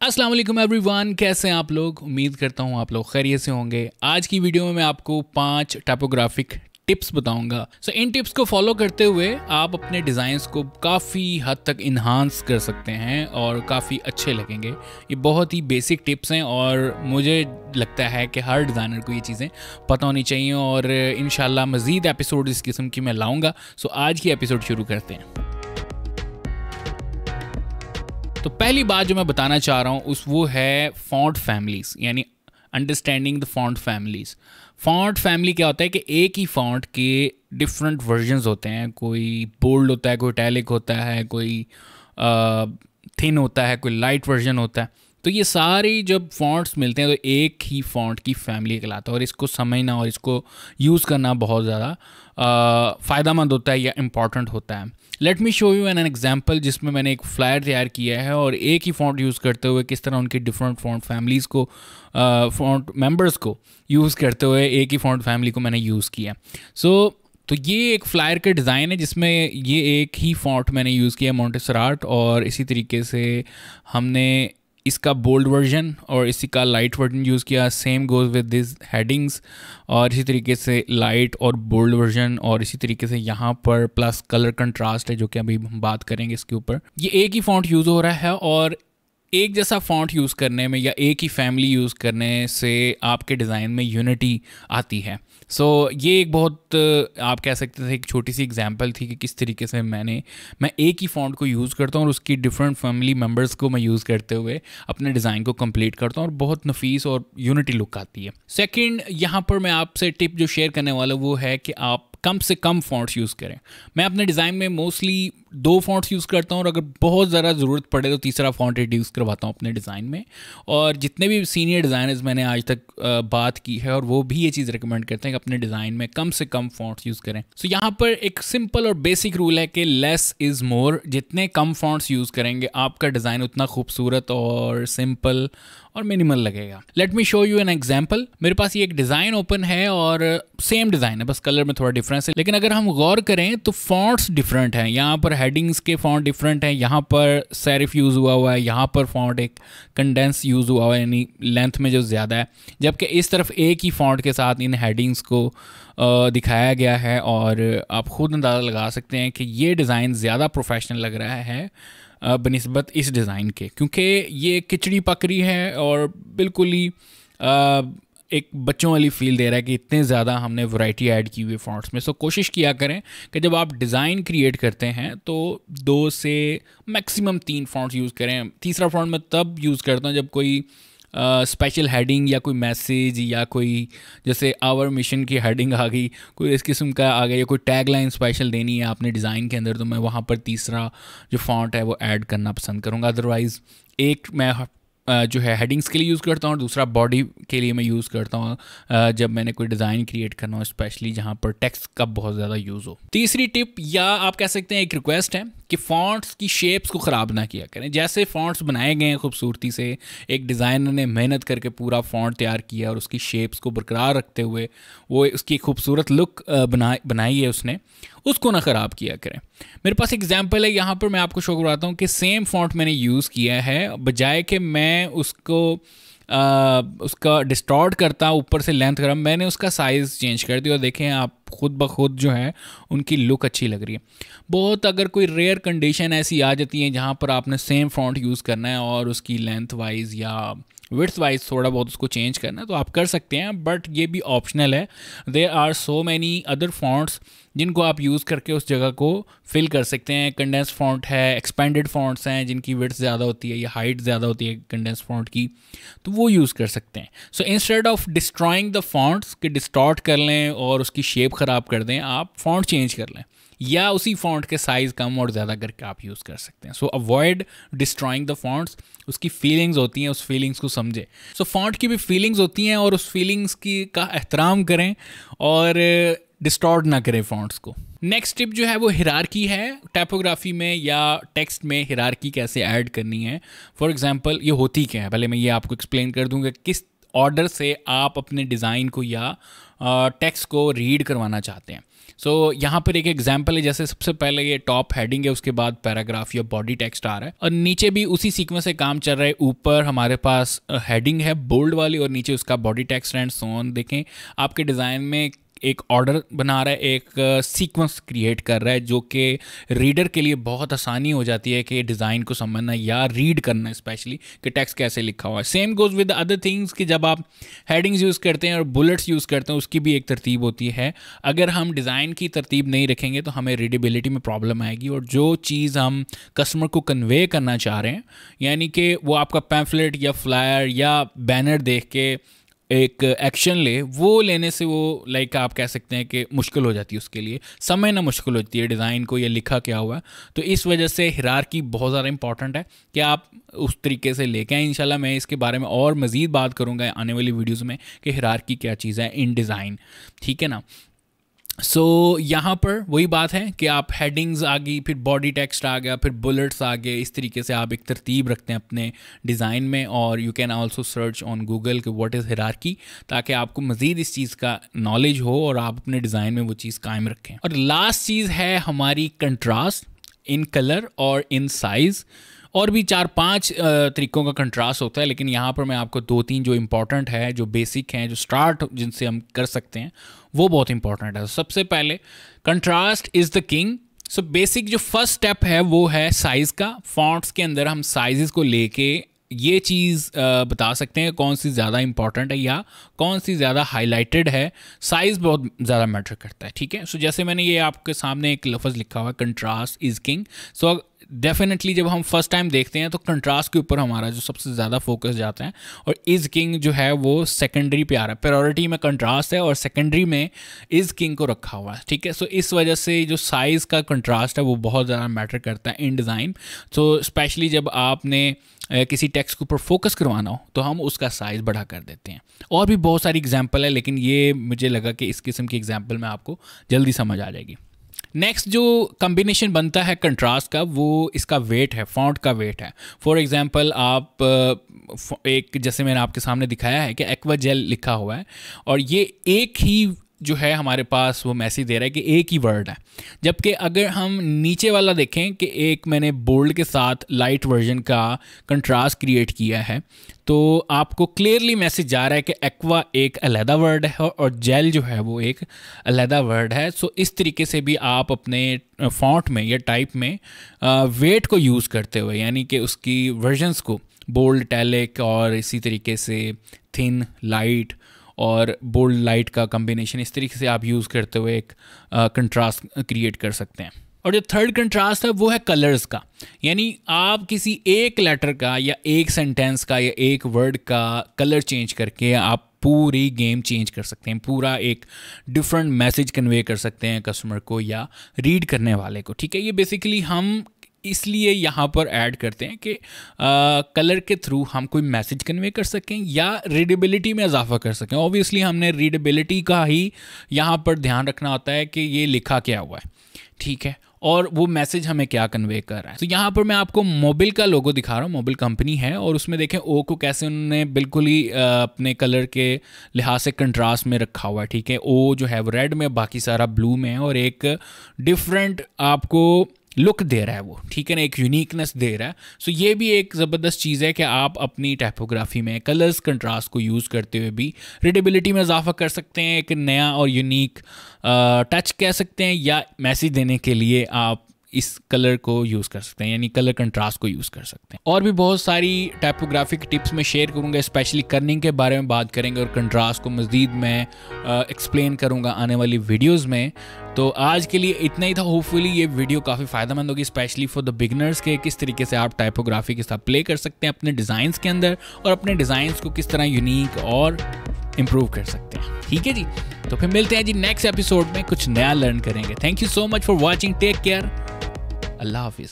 अस्सलाम वालेकुम एवरीवन, कैसे हैं आप लोग। उम्मीद करता हूँ आप लोग खैरियत से होंगे। आज की वीडियो में मैं आपको 5 टाइपोग्राफिक टिप्स बताऊंगा। इन टिप्स को फॉलो करते हुए आप अपने डिज़ाइंस को काफ़ी हद तक इन्हांस कर सकते हैं और काफ़ी अच्छे लगेंगे। ये बहुत ही बेसिक टिप्स हैं और मुझे लगता है कि हर डिज़ाइनर को ये चीज़ें पता होनी चाहिए और इंशाल्लाह मज़ीद एपिसोड इस किस्म की मैं लाऊंगा। आज की एपिसोड शुरू करते हैं। तो पहली बात जो मैं बताना चाह रहा हूँ वो है फॉन्ट फैमिलीज़, यानी understanding the font families. Font family क्या होता है कि एक ही फॉन्ट के डिफरेंट वर्जन्स होते हैं। कोई बोल्ड होता है, कोई इटैलिक होता है, कोई थिन होता है, कोई लाइट वर्जन होता है। तो ये सारे जब फॉन्ट्स मिलते हैं तो एक ही फॉन्ट की फैमिली कहलाता है और इसको समझना और इसको यूज़ करना बहुत ज़्यादा फ़ायदेमंद होता है या इम्पॉर्टेंट होता है। Let me show you an example जिसमें मैंने एक फ्लायर तैयार किया है और एक ही फ़ॉन्ट यूज़ करते हुए किस तरह उनकी डिफरेंट फ़ॉन्ट फैमिलीज़ को फ़ॉन्ट मेंबर्स को यूज़ करते हुए एक ही फ़ॉन्ट फैमिली को मैंने यूज़ किया। तो ये एक फ्लायर का डिज़ाइन है जिसमें ये एक ही फ़ॉन्ट मैंने यूज़ किया मोंटेसराट, और इसी तरीके से हमने इसका बोल्ड वर्जन और इसी का लाइट वर्जन यूज़ किया। Same goes with this headings, और इसी तरीके से लाइट और बोल्ड वर्जन, और इसी तरीके से यहाँ पर प्लस कलर कंट्रास्ट है जो कि अभी हम बात करेंगे इसके ऊपर। ये एक ही फ़ॉन्ट यूज़ हो रहा है और एक जैसा फ़ॉन्ट यूज़ करने में या एक ही फैमिली यूज़ करने से आपके डिज़ाइन में यूनिटी आती है। ये एक बहुत आप कह सकते थे एक छोटी सी एग्जांपल थी कि किस तरीके से मैं एक ही फ़ॉन्ट को यूज़ करता हूँ और उसकी डिफरेंट फैमिली मेम्बर्स को मैं यूज़ करते हुए अपने डिज़ाइन को कंप्लीट करता हूँ और बहुत नफीस और यूनिटी लुक आती है। सेकंड, यहाँ पर मैं आपसे टिप जो शेयर करने वाला वो है कि आप कम से कम फ़ॉन्ट्स यूज़ करें। मैं अपने डिज़ाइन में मोस्टली 2 फ़ॉन्ट्स यूज़ करता हूँ और अगर बहुत ज़्यादा ज़रूरत पड़े तो तीसरा फ़ॉन्ट इंट्रोड्यूस करवाता हूँ अपने डिज़ाइन में। और जितने भी सीनियर डिज़ाइनर्स मैंने आज तक बात की है और वो भी ये चीज़ रिकमेंड करते हैं कि अपने डिज़ाइन में कम से कम फ़ॉन्ट्स यूज़ करें। यहाँ पर एक सिंपल और बेसिक रूल है कि लेस इज़ मोर। जितने कम फ़ॉन्ट्स यूज़ करेंगे आपका डिज़ाइन उतना खूबसूरत और सिंपल और मिनिमल लगेगा। Let me show you an example. मेरे पास ये एक डिज़ाइन ओपन है और सेम डिज़ाइन है, बस कलर में थोड़ा डिफरेंस है। लेकिन अगर हम गौर करें तो फॉन्ट्स डिफरेंट हैं। यहाँ पर हेडिंग्स के फॉन्ट डिफरेंट हैं, यहाँ पर सेरिफ यूज़ हुआ है, यहाँ पर फॉन्ट एक कंडेंस यूज़ हुआ है यानी लेंथ में जो ज़्यादा है, जबकि इस तरफ एक ही फॉन्ट के साथ इन हेडिंग्स को दिखाया गया है। और आप खुद अंदाज़ा लगा सकते हैं कि ये डिज़ाइन ज़्यादा प्रोफेशनल लग रहा है बनिस्बत इस डिज़ाइन के, क्योंकि ये खिचड़ी पकड़ी है और बिल्कुल ही एक बच्चों वाली फील दे रहा है कि इतने ज़्यादा हमने वैरायटी ऐड की हुई फ़ॉन्ट्स में। कोशिश किया करें कि जब आप डिज़ाइन क्रिएट करते हैं तो 2 से मैक्सिमम 3 फ़ॉन्ट्स यूज़ करें। तीसरा फ़ॉन्ट मैं तब यूज़ करता हूँ जब कोई स्पेशल हेडिंग या कोई मैसेज या कोई जैसे आवर मिशन की हेडिंग आ गई, कोई इस किस्म का आ गया, या कोई टैग लाइन स्पेशल देनी है आपने डिज़ाइन के अंदर, तो मैं वहाँ पर तीसरा जो फॉन्ट है वो ऐड करना पसंद करूँगा। अदरवाइज़ एक मैं जो है हेडिंग्स के लिए यूज़ करता हूँ और दूसरा बॉडी के लिए मैं यूज़ करता हूँ जब मैंने कोई डिज़ाइन क्रिएट करना हो, स्पेशली जहाँ पर टेक्स्ट का बहुत ज़्यादा यूज़ हो। तीसरी टिप या आप कह सकते हैं एक रिक्वेस्ट है कि फ़ॉन्ट्स की शेप्स को ख़राब ना किया करें। जैसे फ़ॉन्ट्स बनाए गए हैं खूबसूरती से, एक डिज़ाइनर ने मेहनत करके पूरा फ़ॉन्ट तैयार किया और उसकी शेप्स को बरकरार रखते हुए वो उसकी खूबसूरत लुक बनाई है उसने, उसको ना ख़राब किया करें। मेरे पास एग्जांपल है, यहाँ पर मैं आपको शो करवाता हूँ कि सेम फ़ॉन्ट मैंने यूज़ किया है, बजाय कि मैं उसको उसका डिस्टॉर्ट करता ऊपर से लेंथ करा, मैंने उसका साइज़ चेंज कर दिया और देखें आप खुद ब खुद जो है उनकी लुक अच्छी लग रही है बहुत। अगर कोई रेयर कंडीशन ऐसी आ जाती है जहाँ पर आपने सेम फ़ॉन्ट यूज़ करना है और उसकी लेंथ वाइज या विड्थ वाइज थोड़ा बहुत उसको चेंज करना है तो आप कर सकते हैं, बट ये भी ऑप्शनल है। There are so many other fonts जिनको आप यूज़ करके उस जगह को फिल कर सकते हैं। कंडेंस फॉन्ट है, एक्सपेंडेड फॉन्ट्स हैं जिनकी विड्थ ज़्यादा होती है या हाइट ज़्यादा होती है कंडेंस फॉन्ट की, तो वो यूज़ कर सकते हैं। Instead of destroying the fonts के डिस्टॉर्ट कर लें और उसकी शेप ख़राब कर दें, आप फॉन्ट चेंज कर लें या उसी फॉन्ट के साइज़ कम और ज़्यादा करके आप यूज़ कर सकते हैं। Avoid destroying the fonts. उसकी फीलिंग्स होती हैं, उस फीलिंग्स को समझें। फॉन्ट की भी फीलिंग्स होती हैं और उस फीलिंग्स की का एहतराम करें और डिस्टॉर्ट ना करें फॉन्ट्स को। नेक्स्ट टिप जो है वो हिरार्की है। टाइपोग्राफी में या टेक्स्ट में हिरार्की कैसे ऐड करनी है। फॉर एग्जांपल ये होती क्या है, पहले मैं ये आपको एक्सप्लेन कर दूंगा किस ऑर्डर से आप अपने डिज़ाइन को या टेक्स्ट को रीड करवाना चाहते हैं। सो यहाँ पर एक एग्जांपल है, जैसे सबसे पहले ये टॉप हेडिंग है, उसके बाद पैराग्राफ या बॉडी टेक्स्ट आ रहा है और नीचे भी उसी सीक्वेंस से काम चल रहा है। ऊपर हमारे पास हेडिंग है बोल्ड वाली और नीचे उसका body text and so on. देखें आपके डिज़ाइन में एक ऑर्डर बना रहा है, एक सीक्वेंस क्रिएट कर रहा है जो कि रीडर के लिए बहुत आसानी हो जाती है कि डिज़ाइन को समझना या रीड करना, स्पेशली कि टेक्स्ट कैसे लिखा हुआ है। Same goes with other things कि जब आप हेडिंग्स यूज़ करते हैं और बुलेट्स यूज़ करते हैं उसकी भी एक तरतीब होती है। अगर हम डिज़ाइन की तरतीब नहीं रखेंगे तो हमें रीडेबिलिटी में प्रॉब्लम आएगी और जो चीज़ हम कस्टमर को कन्वे करना चाह रहे हैं, यानी कि वो आपका पैम्फलेट या फ्लायर या बैनर देख के एक एक्शन ले, वो लेने से वो लाइक आप कह सकते हैं कि मुश्किल हो जाती है, उसके लिए समझना मुश्किल होती है डिज़ाइन को या लिखा क्या हुआ है। तो इस वजह से हिरार्की बहुत ज़्यादा इंपॉर्टेंट है कि आप उस तरीके से लेके आएँ। इंशाल्लाह मैं इसके बारे में और मज़ीद बात करूँगा आने वाली वीडियोज़ में कि हिरार्की क्या चीज़ है इन डिज़ाइन, ठीक है ना। सो यहाँ पर वही बात है कि आप हेडिंग्स आ गई, फिर बॉडी टेक्स्ट आ गया, फिर बुलेट्स आ गए। इस तरीके से आप एक तरतीब रखते हैं अपने डिज़ाइन में और you can also search on Google कि व्हाट इज़ हिरार्की, ताकि आपको मज़ीद इस चीज़ का नॉलेज हो और आप अपने डिज़ाइन में वो चीज़ कायम रखें। और लास्ट चीज़ है हमारी कंट्रास्ट इन कलर और इन साइज़। और भी 4-5 तरीक़ों का कंट्रास्ट होता है, लेकिन यहाँ पर मैं आपको 2-3 जो इम्पॉर्टेंट है, जो बेसिक हैं, जो स्टार्ट जिनसे हम कर सकते हैं, वो बहुत इंपॉर्टेंट है। सबसे पहले contrast is the king. So basic जो फर्स्ट स्टेप है वो है साइज़ का। फॉन्ट्स के अंदर हम साइज़ को लेके ये चीज़ बता सकते हैं कौन सी ज़्यादा इंपॉर्टेंट है या कौन सी ज़्यादा हाईलाइटेड है। साइज़ बहुत ज़्यादा मैटर करता है, ठीक है। सो जैसे मैंने ये आपके सामने एक लफ्ज़ लिखा हुआ है, contrast is king. So definitely जब हम फर्स्ट टाइम देखते हैं तो कंट्रास्ट के ऊपर हमारा जो सबसे ज़्यादा फोकस जाता है और इज़ किंग जो है वो सेकेंडरी पे आ रहा है। प्रायोरिटी में कंट्रास्ट है और सेकेंडरी में इज़ किंग को रखा हुआ है, ठीक है। सो इस वजह से जो साइज़ का कंट्रास्ट है वो बहुत ज़्यादा मैटर करता है इन डिज़ाइन। सो स्पेशली जब आपने किसी टेक्स्ट के ऊपर फोकस करवाना हो तो हम उसका साइज़ बढ़ा कर देते हैं। और भी बहुत सारी एग्जाम्पल है, लेकिन ये मुझे लगा कि इस किस्म की एग्जाम्पल में आपको जल्दी समझ आ जाएगी। नेक्स्ट जो कम्बिनेशन बनता है कंट्रास्ट का वो इसका वेट है, फॉन्ट का वेट है। फॉर एग्जांपल आप एक, जैसे मैंने आपके सामने दिखाया है कि एक्वा जेल लिखा हुआ है और ये एक ही जो है हमारे पास वो मैसेज दे रहा है कि एक ही वर्ड है। जबकि अगर हम नीचे वाला देखें कि एक मैंने बोल्ड के साथ लाइट वर्जन का कंट्रास्ट क्रिएट किया है, तो आपको क्लियरली मैसेज जा रहा है कि एक्वा एक अलहदा वर्ड है और जेल जो है वो एक अलहदा वर्ड है। सो इस तरीके से भी आप अपने फॉन्ट में या टाइप में वेट को यूज़ करते हुए, यानी कि उसकी वर्जन्स को बोल्ड, इटैलिक और इसी तरीके से थिन, लाइट और बोल्ड लाइट का कम्बिनेशन, इस तरीके से आप यूज़ करते हुए एक कंट्रास्ट क्रिएट कर सकते हैं। और जो थर्ड कंट्रास्ट है वो है कलर्स का, यानी आप किसी एक लेटर का या एक सेंटेंस का या एक वर्ड का कलर चेंज करके आप पूरी गेम चेंज कर सकते हैं, पूरा एक डिफरेंट मैसेज कन्वे कर सकते हैं कस्टमर को या रीड करने वाले को, ठीक है। ये बेसिकली हम इसलिए यहाँ पर ऐड करते हैं कि कलर के थ्रू हम कोई मैसेज कन्वे कर सकें या रीडेबिलिटी में इजाफा कर सकें। ऑब्वियसली हमने रीडेबिलिटी का ही यहाँ पर ध्यान रखना होता है कि ये लिखा क्या हुआ है, ठीक है, और वो मैसेज हमें क्या कन्वे कर रहा है। तो यहाँ पर मैं आपको मोबिल का लोगो दिखा रहा हूँ, मोबिल कंपनी है, और उसमें देखें ओ को कैसे उन्होंने बिल्कुल ही अपने कलर के लिहाज से कंट्रास्ट में रखा हुआ है, ठीक है। ओ जो है वो रेड में, बाकी सारा ब्लू में है और एक डिफरेंट आपको लुक दे रहा है वो, ठीक है ना, एक यूनिकनेस दे रहा है। सो ये भी एक ज़बरदस्त चीज़ है कि आप अपनी टाइपोग्राफी में कलर्स कंट्रास्ट को यूज़ करते हुए भी रीडेबिलिटी में इजाफा कर सकते हैं, एक नया और यूनिक टच कह सकते हैं, या मैसेज देने के लिए आप इस कलर को यूज़ कर सकते हैं, यानी कलर कंट्रास्ट को यूज़ कर सकते हैं। और भी बहुत सारी टाइपोग्राफिक टिप्स मैं शेयर करूंगा, स्पेशली कर्निंग के बारे में बात करेंगे और कंट्रास्ट को मज़ीद मैं एक्सप्लेन करूंगा आने वाली वीडियोस में। तो आज के लिए इतना ही था। होपफुली ये वीडियो काफ़ी फ़ायदेमंद होगी, स्पेशली फॉर द बिगनर्स के किस तरीके से आप टाइपोग्राफी के साथ प्ले कर सकते हैं अपने डिज़ाइंस के अंदर और अपने डिज़ाइंस को किस तरह यूनिक और इम्प्रूव कर सकते हैं, ठीक है जी। तो फिर मिलते हैं जी नेक्स्ट एपिसोड में, कुछ नया लर्न करेंगे। Thank you so much for watching, take care, अल्लाह हाफिज़।